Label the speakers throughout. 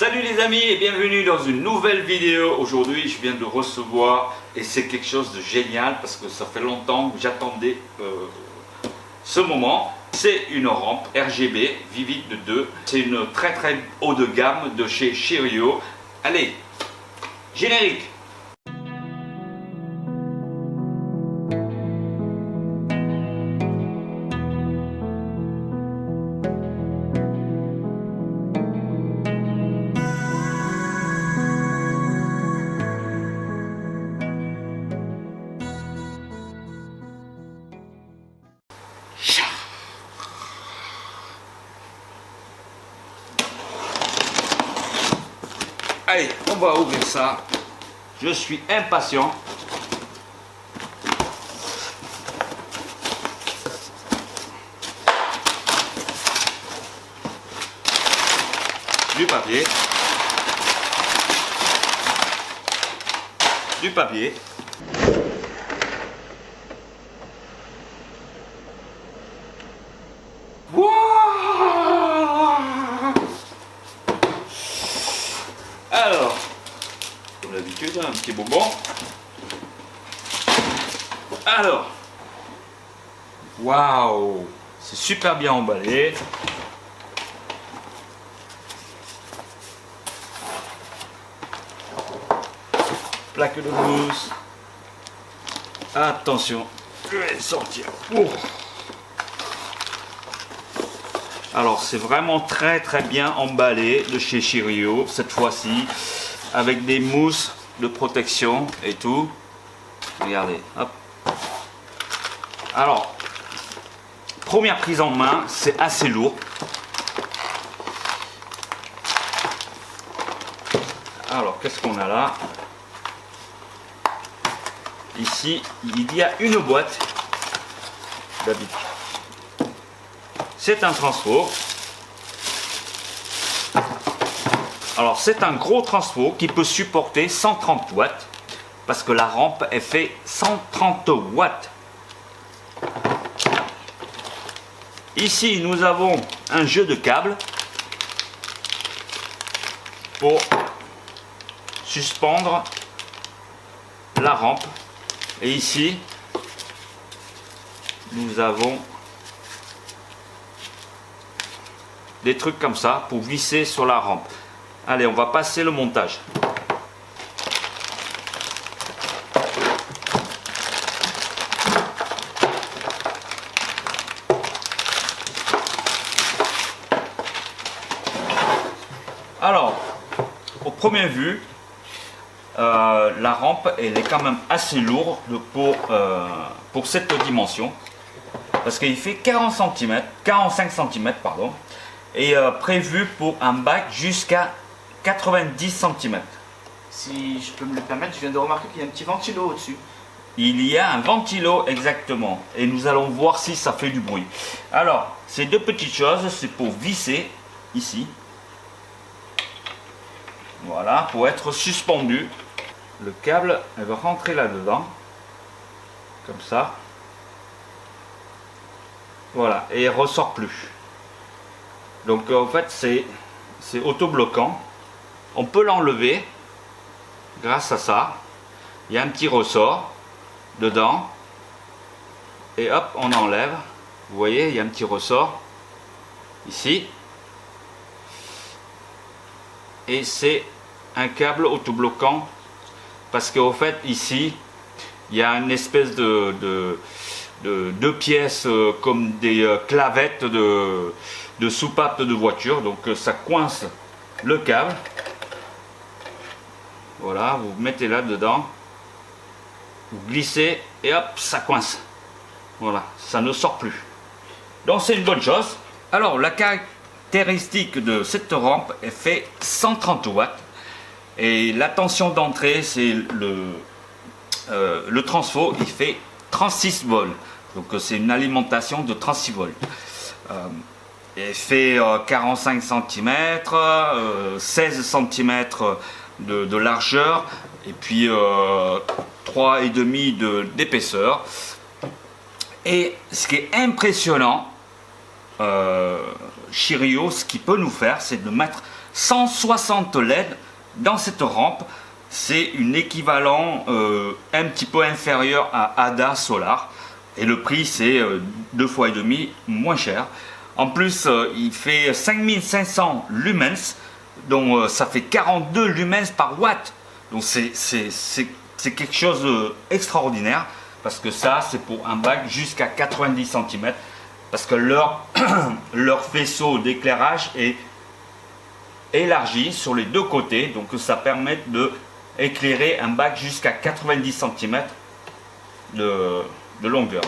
Speaker 1: Salut les amis et bienvenue dans une nouvelle vidéo. Aujourd'hui je viens de recevoir et c'est quelque chose de génial parce que ça fait longtemps que j'attendais ce moment. C'est une rampe RGB Vivid de 2. C'est une très haut de gamme de chez Chirio. Allez, générique. Allez, on va ouvrir ça. Je suis impatient. Du papier. Du papier. Alors, comme d'habitude, un petit bonbon. Alors, waouh, c'est super bien emballé. Plaque de mousse. Attention, je vais sortir. Oh. Alors c'est vraiment très bien emballé de chez Chirio cette fois-ci avec des mousses de protection et tout. Regardez, hop. Alors, première prise en main, c'est assez lourd. Alors qu'est-ce qu'on a là? Ici, il y a une boîte d'habitude. C'est un transfo. Alors c'est un gros transfo qui peut supporter 130 watts parce que la rampe est fait 130 watts. Ici nous avons un jeu de câbles pour suspendre la rampe. Et ici nous avons des trucs comme ça pour glisser sur la rampe. Allez, on va passer le montage. Alors, au premier vue, la rampe elle est quand même assez lourde pour cette dimension parce qu'il fait 45 cm pardon. Et prévu pour un bac jusqu'à 90 cm.
Speaker 2: Si je peux me le permettre, je viens de remarquer qu'il y a un petit ventilo au-dessus.
Speaker 1: Il y a un ventilo exactement. Et nous allons voir si ça fait du bruit. Alors, ces deux petites choses, c'est pour visser ici. Voilà, pour être suspendu. Le câble, elle va rentrer là-dedans. Comme ça. Voilà, et elle ne ressort plus. Donc en fait c'est auto-bloquant. On peut l'enlever grâce à ça. Il y a un petit ressort dedans. Et hop, on enlève. Vous voyez, il y a un petit ressort ici. Et c'est un câble auto-bloquant. Parce qu'au fait ici, il y a une espèce de deux pièces comme des clavettes de soupape de voiture, donc ça coince le câble. Voilà, vous mettez là dedans, vous glissez et hop, ça coince. Voilà, ça ne sort plus. Donc c'est une bonne chose. Alors la caractéristique de cette rampe est fait 130 watts et la tension d'entrée c'est le transfo, il fait 36 volts. Donc c'est une alimentation de 36 volts. Elle fait 45 cm, 16 cm de largeur et puis 3,5 d'épaisseur. Et ce qui est impressionnant, Chirio, ce qu'il peut nous faire, c'est de mettre 160 LED dans cette rampe. C'est une équivalent un petit peu inférieur à Ada Solar. Et le prix, c'est 2 fois et demi moins cher. En plus, il fait 5500 lumens. Donc, ça fait 42 lumens par watt. Donc, c'est quelque chose d'extraordinaire. Parce que ça, c'est pour un bac jusqu'à 90 cm. Parce que leur faisceau d'éclairage est élargi sur les deux côtés. Donc, ça permet de éclairer un bac jusqu'à 90 cm de longueur.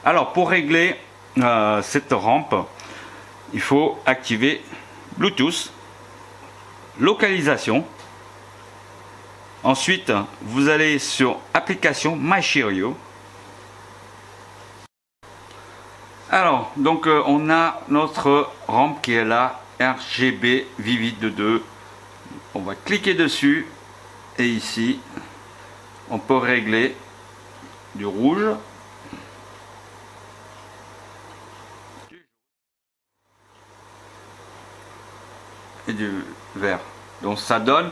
Speaker 1: Alors, pour régler cette rampe, il faut activer Bluetooth, localisation. Ensuite, vous allez sur application MyCherio. Alors, donc on a notre rampe qui est là, RGB Vivid 2. On va cliquer dessus et ici, on peut régler du rouge, et du vert. Donc ça donne,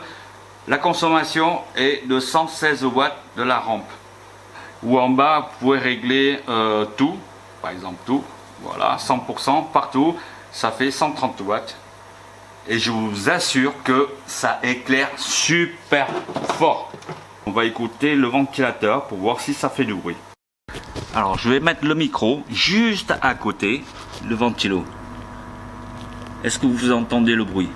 Speaker 1: la consommation est de 116 watts de la rampe. Ou en bas, vous pouvez régler tout, par exemple tout, voilà, 100% partout, ça fait 130 watts. Et je vous assure que ça éclaire super fort. On va écouter le ventilateur pour voir si ça fait du bruit. Alors je vais mettre le micro juste à côté, le ventilo. Est-ce que vous entendez le bruit?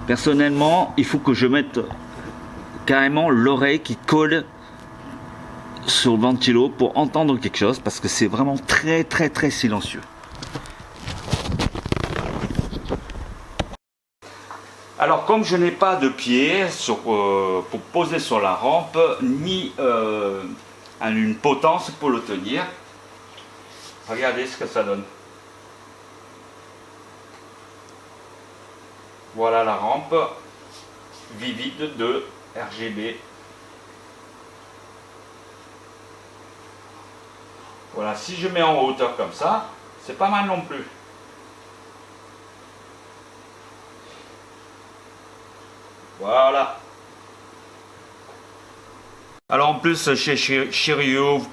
Speaker 1: Personnellement, il faut que je mette carrément l'oreille qui colle sur le ventilo pour entendre quelque chose, parce que c'est vraiment très silencieux. Alors, comme je n'ai pas de pied pour poser sur la rampe, ni une potence pour le tenir, regardez ce que ça donne. Voilà la rampe Vivid de RGB. Voilà, si je mets en hauteur comme ça, c'est pas mal non plus. Voilà. Alors en plus chez Cherio,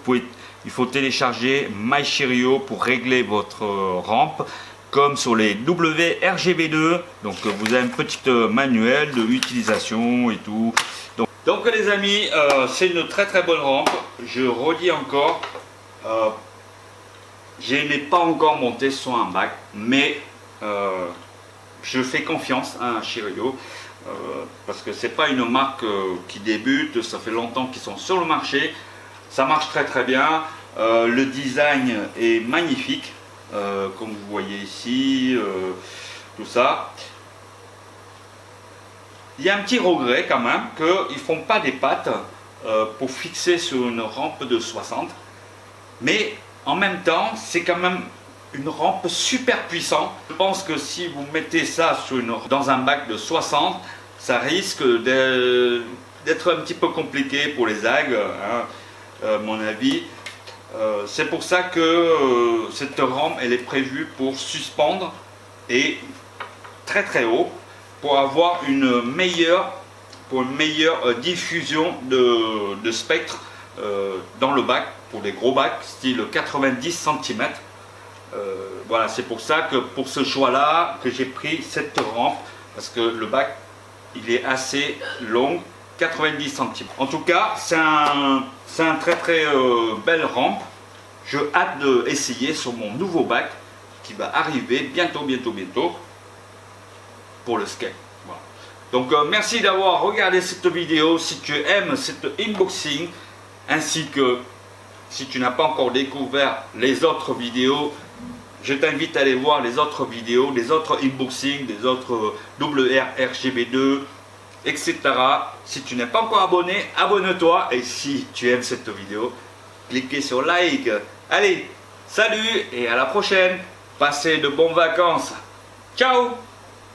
Speaker 1: il faut télécharger MyCherio pour régler votre rampe. Comme sur les WRGB2, donc vous avez un petit manuel de utilisation et tout. Donc les amis, c'est une très bonne rampe. Je redis encore, je n'ai pas encore monté sur un bac, mais je fais confiance à Cherio parce que c'est pas une marque qui débute, ça fait longtemps qu'ils sont sur le marché, ça marche très bien, le design est magnifique. Comme vous voyez ici, tout ça. Il y a un petit regret quand même qu'ils ne font pas des pattes pour fixer sur une rampe de 60. Mais en même temps, c'est quand même une rampe super puissante. Je pense que si vous mettez ça dans un bac de 60, ça risque d'être un petit peu compliqué pour les algues, hein, à mon avis. C'est pour ça que cette rampe elle est prévue pour suspendre et très haut pour avoir une meilleure diffusion de spectre dans le bac pour les gros bacs style 90 cm. Voilà, c'est pour ça que pour ce choix là que j'ai pris cette rampe, parce que le bac il est assez long, 90 cm. En tout cas, c'est un très belle rampe. Je hâte d'essayer sur mon nouveau bac qui va arriver bientôt pour le skate. Voilà. Donc merci d'avoir regardé cette vidéo. Si tu aimes cet unboxing, ainsi que si tu n'as pas encore découvert les autres vidéos, je t'invite à aller voir les autres vidéos, les autres unboxings, des autres WRGB2, etc. Si tu n'es pas encore abonné, abonne-toi. Et si tu aimes cette vidéo, cliquez sur like. Allez, salut et à la prochaine. Passez de bonnes vacances. Ciao.